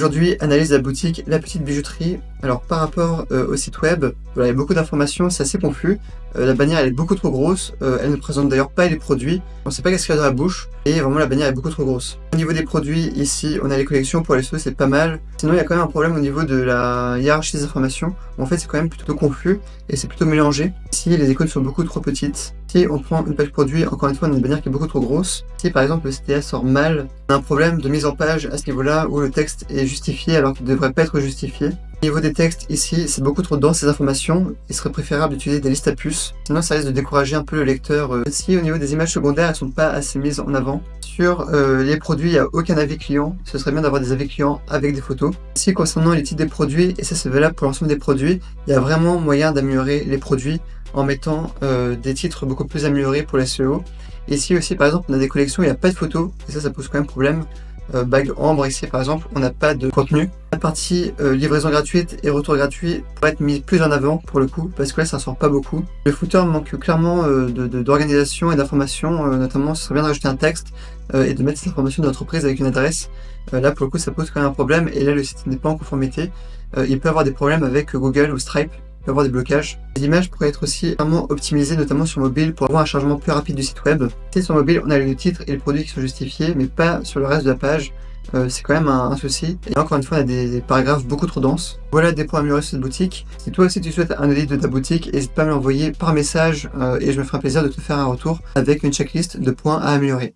Aujourd'hui, analyse de la boutique La Petite Bijouterie. Alors par rapport au site web, voilà, il y a beaucoup d'informations, c'est assez confus. La bannière elle est beaucoup trop grosse, elle ne présente d'ailleurs pas les produits. On ne sait pas qu'est-ce qu'il y a dans la bouche et vraiment la bannière est beaucoup trop grosse. Au niveau des produits, ici on a les collections pour les cheveux, c'est pas mal. Sinon il y a quand même un problème au niveau de la hiérarchie des informations. En fait c'est quand même plutôt confus et c'est plutôt mélangé. Ici les icônes sont beaucoup trop petites. Si on prend une page produit, encore une fois on a une bannière qui est beaucoup trop grosse. Si par exemple le CTA sort mal, on a un problème de mise en page à ce niveau-là où le texte est justifié alors qu'il ne devrait pas être justifié. Au niveau des textes, ici, c'est beaucoup trop dense ces informations. Il serait préférable d'utiliser des listes à puces, sinon ça risque de décourager un peu le lecteur. Ici, au niveau des images secondaires, elles sont pas assez mises en avant. Sur les produits, il n'y a aucun avis client. Ce serait bien d'avoir des avis clients avec des photos. Ici, concernant les titres des produits, et ça c'est valable pour l'ensemble des produits, il y a vraiment moyen d'améliorer les produits en mettant des titres beaucoup plus améliorés pour les SEO. Ici aussi, par exemple, on a des collections, il n'y a pas de photos, et ça pose quand même problème. Bague ambre ici par exemple, on n'a pas de contenu. La partie livraison gratuite et retour gratuit pourrait être mise plus en avant pour le coup, parce que là ça sort pas beaucoup. Le footer manque clairement d'organisation et d'information, notamment ce serait bien de rajouter un texte et de mettre cette information de l'entreprise avec une adresse. Là pour le coup ça pose quand même un problème et là le site n'est pas en conformité. Il peut avoir des problèmes avec Google ou Stripe. Avoir des blocages. Les images pourraient être aussi vraiment optimisées, notamment sur mobile, pour avoir un chargement plus rapide du site web. Et sur mobile, on a le titre et le produit qui sont justifiés, mais pas sur le reste de la page. C'est quand même un souci. Et encore une fois, on a des paragraphes beaucoup trop denses. Voilà des points à améliorer sur cette boutique. Si toi aussi tu souhaites un audit de ta boutique, n'hésite pas à me l'envoyer par message et je me ferai plaisir de te faire un retour avec une checklist de points à améliorer.